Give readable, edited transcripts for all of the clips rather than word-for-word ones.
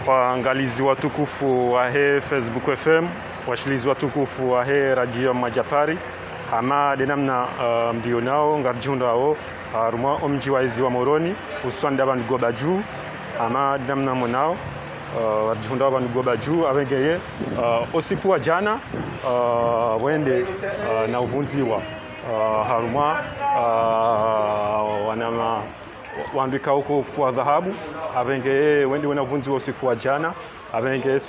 waangalizi watukufu wa Facebook FM, washilizi watukufu wa Radio Majapari, ama denamna mbio nao ngarjunda ao rumwa omji waizi wa Moroni uswanda bantu goba juu ama denamna monao warjunda bantu goba juu abengeye osiku wa jana wende na uvunziwa harumwa wanama waandika huko fua dhahabu abengeye wendi wanavunziwa usiku wa jana abengeye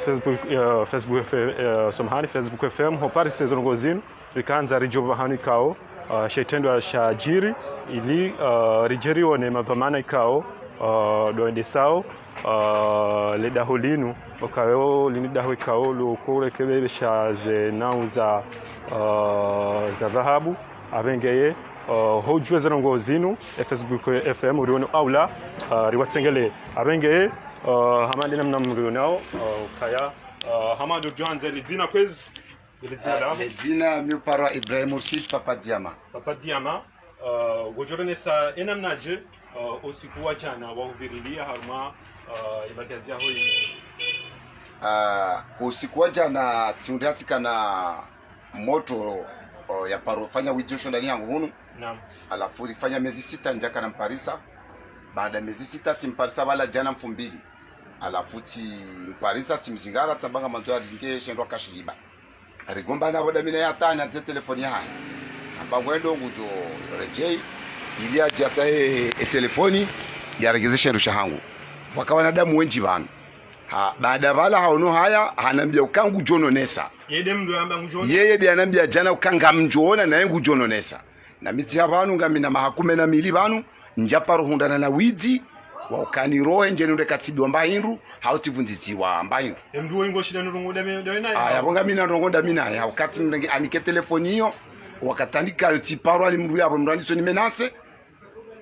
Facebook FM hopari sezonogozini rikanza rijoba hani kao shetendo shajiri ili rijeriwa ne mapamana ikao doende sao ledahulinu okayo linidahu ikao lukule kebebe shaze nauza za dhahabu abengeye hojwe zonogozinu Facebook FM urione aula riwatsengele abengeye hamandi namna mrionao kaya hamadu johanze lizina kwezi Lezina miuparwa Ibrahim Urshid Papa Diama gojoronesa enamnaje usiku wa jana wahubirilia haruma ibadazi yaho usiku wa jana tiundatika na moto ya parofanya wijosho ndani yangu hunu. Naam. Alafu ifanya miezi 6 njaka na Mparisa. Baada miezi 6 timparisa wala jana mfumbili. Alafu Mparisa timzingara tsabanga manzo alinge shendwa kashiliba. Arigomba na boda mina yatanya ze telefoni haya. Amba wendo ngujo rejei ili ajata telefoni yaregezesha rusha hangu. Wakawa nadamu wenji banu. Baada bala haono haya hanambia ukangu jono nesa. Yeye ndiye anambia jana ukanga mjona na yengu jono nesa. Na miti abantu ngamina mahakume na mili banu njapa ruhundana na widi wa ukani rohe njeni ure katibi wa mbahindu hautivundizi wa mbahindu. Mduwe ingo shida nurungoda mina ya bonga mina nurungoda mina ya wakati mrengi anike telefoni hiyo wakatandika tiparu alimru ya mraniso ni menase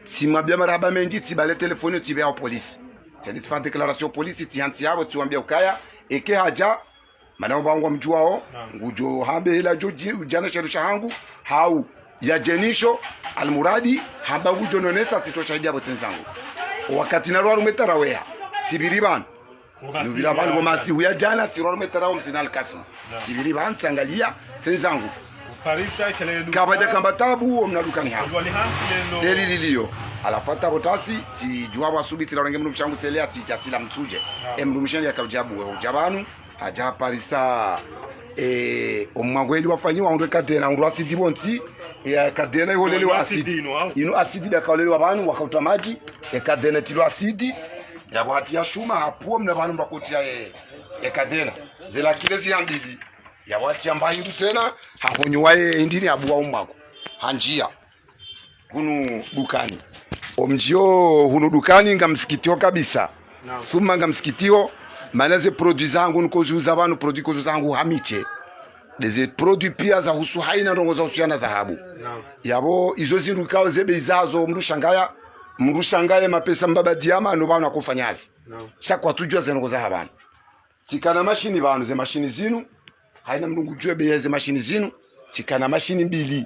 simabia maraba menji tibale telefoni tibe ya polisi. Tiyani tifa deklarasyon polisi tiyanti yabo tiwambia ukaya eke haja manao bangu wa mjuao ngujo hambe hila joji ujana sherusha hangu hau ya jenisho almuradi hamba ngujo nonesa tito shahidi ya botenzangu wakati na ruwaru metarawea sibiriban nubiraban gomasi huya jana tiruwaru metarawa msinal kasma sibiriban tangalia tenzangu kabaja kambatabu omnadukani hapo deli lilio alafata botasi ti juwa subiti la rengemu mchangu selea ti tatila mtuje emrumishani ya kajabu we ujabanu aja parisa omwagweli wafanyiwa ndo kadena ndo asidi bonti ya kadena iholele wa asidi ino asidi ya kaolele wa banu wakauta maji ya kadena tilo asidi ya bwati ya shuma hapo mna banu mbakoti ya kadena zela kilezi hambili ya bwati ya mbahindu tena hahonywaye indini abuwa umwako hanjia hunu dukani omjio hunu dukani nga msikitio kabisa suma nga msikitio manaze produits zangu nikozuza banu produits kozuza zangu hamiche deze produits pia za husu haina ndongo za usiana dhahabu yabo izo zirukao zebe izazo mrushangaya mapesa mbaba diama no banu akufanyazi shakwa tujua zengo za habana tikana mashini banu ze mashini zinu haina mlungu jwe be ze mashini zinu tikana mashini mbili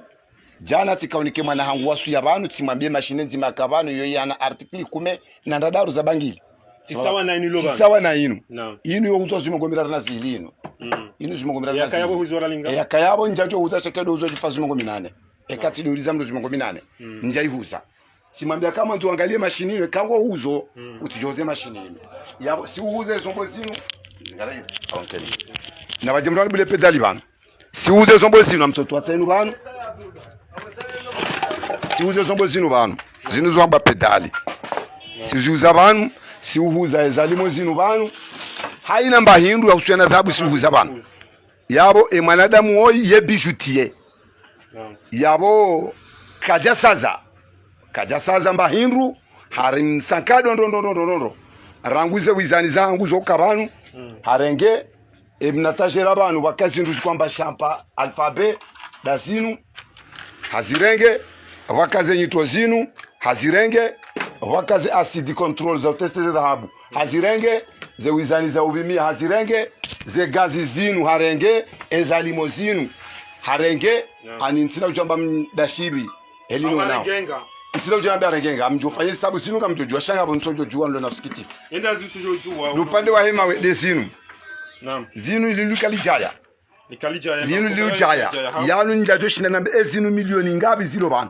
jana tikaonike mwana hangu wasu ya banu timwambie mashini nzima kabanu yo yana artikli 10 na ndadaru za bangili Tisawa na inu loba. Tisawa na inu. No. Inu yo huzo zimongomira na zili inu. Inu zimongomira na zili. Yakayabo huzo ralinga. Yakayabo njacho huza chekedo huzo jifazu mongominane. Ekati diuliza mdo zimongominane. Njai huza. Simambia kama tuangalie mashini ile kango huzo utijoze mashini ile. Yabo si uhuze zombo zinu. Zingara hiyo. Aonkeni. Na bajemrani bile pedali bana. Si uhuze zombo zinu na mtoto atenu bana. Si uhuze zombo zinu bana. Zinu zomba pedali. Si uhuza bana. Si uhuza ezalimo zinu banu haina mbahindu ya usuyana dhabu si uhuza banu yabo mwanadamu oyi ye bijutie yabo kajasaza mbahindu harim sankado ndondo ranguze wizani zangu zoka banu harenge mnatajera banu wakazi nduzi kwamba shampa alfabe dazinu hazirenge wakaze nyito zinu hazirenge wakaze acid control za teste za dhahabu hazirenge ze wizani za ubimia hazirenge ze gazi zinu harenge ezalimo zinu harenge anintsina ujamba mdashibi elino nao nsila ujana rengenga amjofanye sababu sinu kamjojua shanga bonsojo jua ndo nasikiti enda zutu jua upande wa hema we desinu naam zinu ililuka lijaya nikalijaya linu lijaya yanu njajo shina na ezinu milioni ngabi zilo bana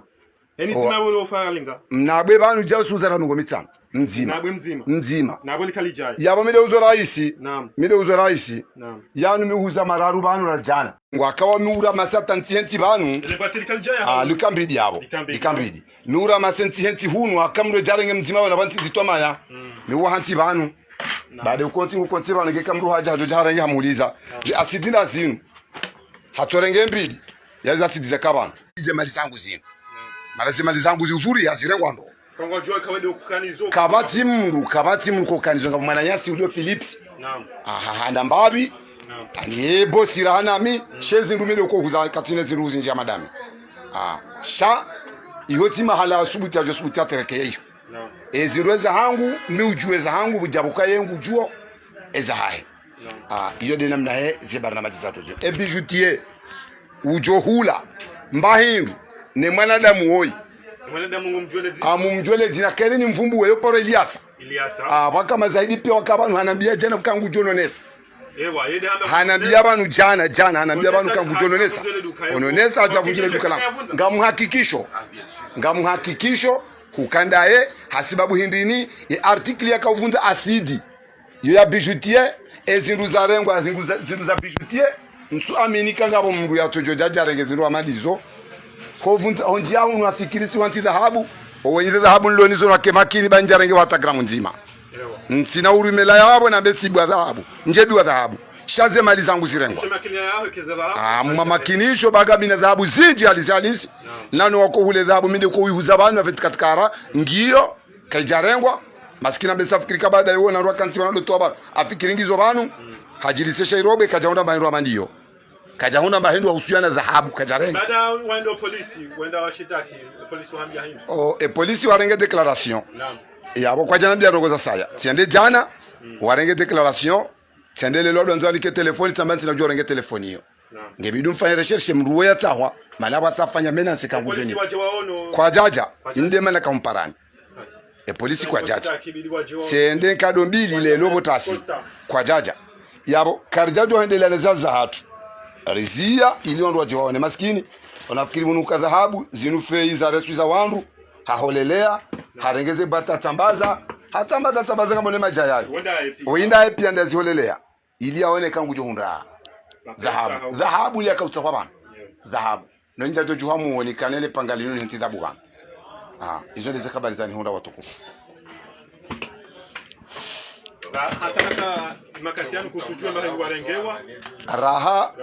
eni tina wolo ofara linga mnabwe banu jaso uzara ngo mitsana mzima nabwe mzima nabo nikalijaya yabo mide uzo raisi naam mide uzo raisi naam yanu mihuza mararu banu na jana ngwakawa miura masata ntiyenti banu ile batili kalijaya lukambidi yabo likambidi miura masenti henti hunu akamro jarenge mzima wana banti zitwamaya miwa hanti banu baada ukonti banu gekamro haja hado jarenge hamuliza asidina zinu hatorenge mbidi yaza sidiza kabana ize mali zangu zinu mali zangu zizuri yazirengwa ndo kongo joy kawede ukanizo kabati mru kokanizo nga mwana nyasi ulio Philips naam handa mbabi naam tani bosi rahana mi shezi ndumile uko huza katine ziruzi nje madami sha ihoti mahala asubuti ajo subuti atereke hiyo naam ezirweza hangu mi ujueza hangu bujabuka yengu juo eza hae iyo de namna he zebarna majizatu jo ebijutier ujo hula mbahingu ne mwanadamu hoi mumjwele dina kene ni mvumbu weyo poro Eliasa wakama zaidi pia wakabanu hanambia jana kangu jononesa hanambia banu jana hanambia banu kangu jononesa ononesa atavunjile duka langu ngamuhakikisho kukandaye hasibabu hindini ye artikli ya kavunza asidi yo ya bijoutier ezindu za rengwa zindu za bijoutier nsu aminika ngabo mungu ya tojo jajarenge zindu amadizo kovunza onjia hunu afikirisi wanti dhahabu owenye dhahabu nilonizo na kemakini banjarenge watagramu nzima nsina urumela yabo na betibwa dhahabu njebi wa dhahabu shaze mali zangu zirengwa mamakinisho baga bina dhahabu ziji alizalisi nani wako hule dhahabu minde ko uihuza banu afitikatkara ngiyo kaijarengwa maskina besa fikirika baada yo na rwakansi bana doto bana afikiringizo banu hajilisesha irobe kajaunda baindwa mandiyo kajahuna mahindu wahusiana dhahabu kajarenga baada waenda polisi waenda washitaki polisi waambia hivi polisi warenge declaration naam yabo kwa jana bia rogoza saya tiende jana warenge declaration tiende lelo donzo alike telefoni tambanti najua renge telefoni hiyo naam ngebidu mfanye recherche mruwe ya tahwa malaba safanya menansi kangujeni kwa jaja inde mana kamparani polisi kwa jaja tiende kado mbili lelo botasi kwa jaja yabo karjajo hendelea za hatu rizia iliondwa jiwaone maskini wanafikiri munuka dhahabu zinufei za resu za wandu haholelea harengeze batatambaza hatambaza tambaza kama nema jayayo wenda pia ndazi holelea ili aone kangu johunda dhahabu ile akauta kwa bana dhahabu no nja joju hamu woni kanele pangalino nti dhahabu bana hizo ndizo habari za nihunda watukufu hata makatiano kutujua mahengu warengewa raha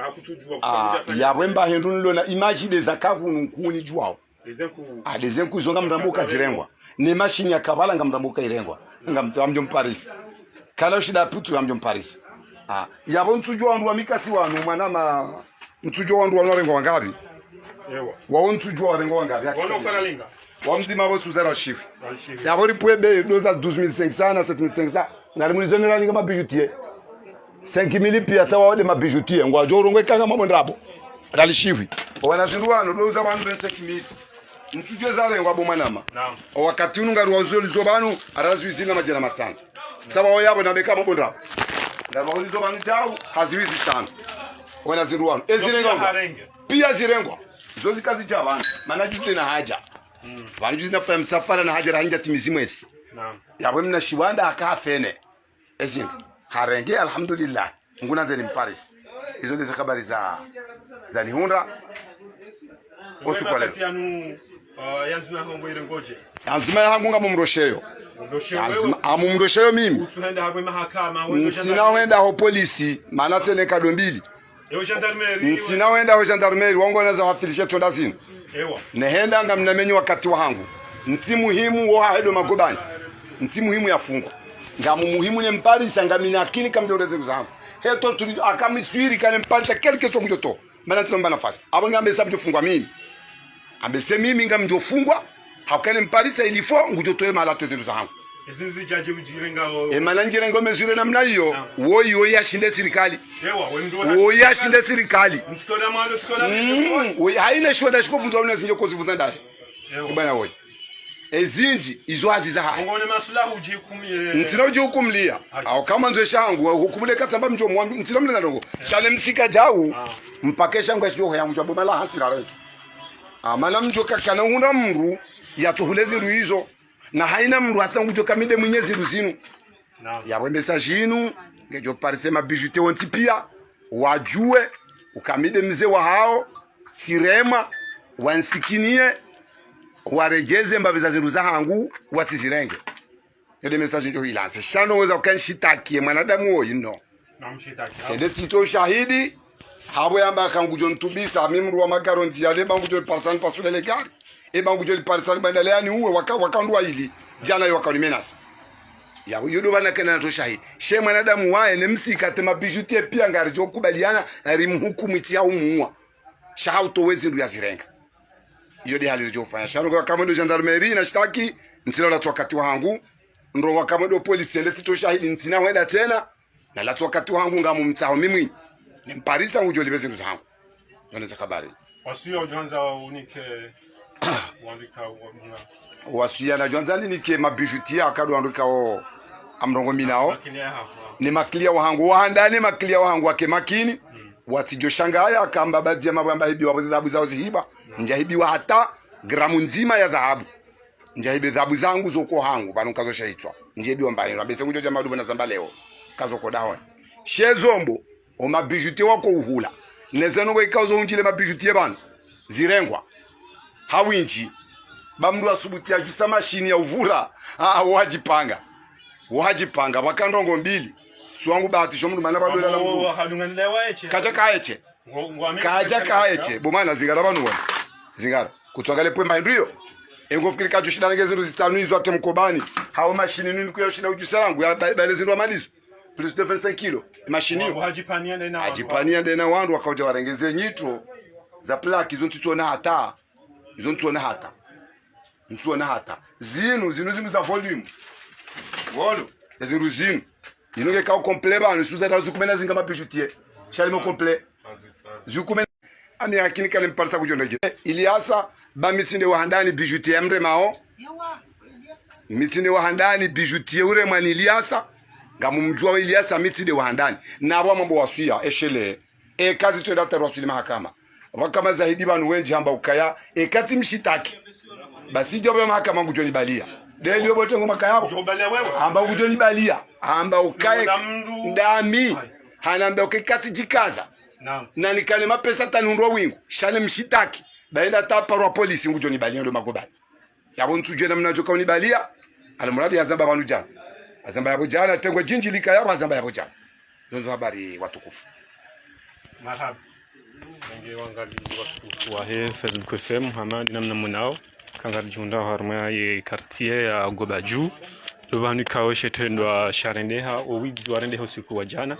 yabwemba hendu nilona imagine zakavu nkuni juwao dezenku zonga mrambuka zirengwa ni machine ya kabala ngamrambuka irengwa ngamtamjo Paris kala shida putu amjo Paris yabo ntujua wandu wa mikasi wanu mwanama ntujua wandu wanarengwa wangapi wao ntujua warengwa wangapi wana faralinga wamzima bo suzera shifu yabo ripwebe doza 12500 na 7500 ngalimulizonera ninga mabijoutier 5000 pia sawa wade mabijoutier ngwajo urongwe kanga mambo ndabo ralishivi wana zinduano doza bantu 5000 ntujwe zare ngwabo manama naam wakati ununga ruwazolizo banu arazwizina majana matsana sawa yabo nabeka mambo ndabo ngaruwazolizo banu jao haziwizi tano wana zinduano ezirenga pia zirengwa zozi kazi jabana maana jute na haja banu jute na msafara na haja ranja timizimwesi naam yabo mna shiwanda akafene ezindu harenge alhamdulillah nguna zeni Paris hizo ndizo habari za nihunda osukwale yazima hangu irengoje yazima yangu ngamumrosheyo amumrosheyo mimi utuenda hagwe mahakama sina wenda ho polisi maana tene kado mbili sina wenda ho gendarmerie wangu naza wafilishe tonda zinu nehenda ngamnamenyi wakati wangu nti muhimu wo haedo magobani nti muhimu ya fungo ngamu muhimu ne Paris ngamina akili kamdoleze kuzangu heto tuli akamiswiri kale Paris quelque chose kujoto mana tino mbana fasi abo ngambe sabjo fungwa mimi ambese mimi ngamjo fungwa hakane Paris ilifo ngujoto mala tezedu zangu ezinzi jaje mujirenga malangire ngome zure namna hiyo woyo yashinde serikali woyo yashinde serikali msikona mwado sikona woyo haina shoda shiko vunzo una zinje kozi vunza ndani bana woyo ezinji izo aziza hai ngone masula ujikumie ntsina ujikumlia au kama nzo shangu hukumule katamba mjo mwandu ntsina mle nadongo shale msika jau mpake shangu sio yangu jabo mala hansira re amala mjo kakana huna mru yatuhulezi ruizo na haina mru hasa mjo kamide mwenyezi ruzinu yabwe message yinu ngejo parisema bijute wonti pia wajue ukamide mzee wa hao sirema wansikinie waregeze mbaviza ziru za hangu wasizirenge yode message ndio ilanse shano weza ukanshitakie mwanadamu oyi no namshitaki sende tito shahidi habo yamba kangujo ntubisa mimru wa magaronzi yale bangujo parsan pasule legal e bangujo parsan bandale ani uwe wakandwa hili jana yo wakanimenasa yabo yodo bana kana to shahidi she mwanadamu wae ne msika tema bijutie pia ngarijo kubaliana ari mhukumu tia umuwa shahauto wezi ndu yazirenga yode hali zijofanya shano kama ndo gendarmerie na shtaki nsina la wakati wangu ndo wakama ndo polisi eleti to shahidi nsina wenda tena na la wakati wangu ngamu mtao mimi ni mparisa ngujo libezi ndo zangu ndio habari wasio janza unike wandika wasia na janza nike mabijutia akado andika o amrongo minao ni maklia wangu wahandane maklia wangu wake makini watijo shangaya akamba baadhi ya mambo ambayo hibi wa dhahabu zao zihiba njahibi wa hata gramu nzima ya dhahabu njahibi dhahabu zangu zoko hangu banu kazo shaitwa njebi wa mbali rabese ngujo jamaa dubo na zamba leo kazo kodahon shezombo o mabijute wako uhula nezano go ikazo unjile mabijute bana zirengwa hawinji bamru asubuti ajisa mashini ya uvura wajipanga wakandongo mbili suangu bahatisho mndu mana badola la mndu kaja kaeche bomana zingara banu wana zingara kutwagale pwemba ndio engofikiri kajo shida ngeze ndo zitanuizwa ate mkobani hao mashini nini kuya shida ujusarangu ya bale zindu amalizo plus de 25 kilo mashini yo ajipania ndena wandu wakaoja warengeze nyitro za plaki zontutona hata zinu za volume wolo zinu zinu inoge ka complet ba nusuza dazu kumena zinga mabijutier shalimo complet zukumena ani akini kale mparsa kujonda Iliasa ba mitinde wa handani bijutier mre mao mitinde wa handani bijutier ure mani Iliasa ngamumjua Iliasa mitinde wa handani na abo mambo wasuya eshele kazi twenda tarwasuli mahakama wakama zaidi banu wenji hamba ukaya kati mshitaki basi jobe mahakama ngujoni balia deli yobote ngoma kayabo amba ngujoni balia amba ukae ndami hanamba ukikati jikaza na nikale mapesa tanundwa wingu shale mshitaki baenda tapa rwa polisi ngujoni balia ndo magobani yabo ntuje na mnajoka unibalia alamuradi azamba banu jana azamba yabo jana tengwe jinji likaya azamba yabo jana ndio habari watukufu marhaba nge wangalizi wa Facebook FM Hamadi namna mnao kangar junda harma ye quartier ya Gobaju lubani kaoshe tendwa sharendeha owizi warendeho siku wa jana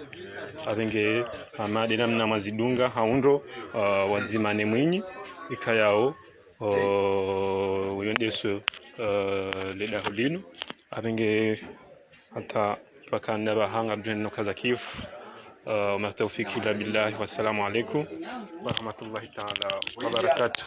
abenge Hamadi namna mazidunga haundo wazimane mwinyi ikayao uyondeso leda hulino abenge hata bakanda bahanga bjeno kazakifu وما التوفيق إلا بالله والسلام عليكم ورحمة الله تعالى وبركاته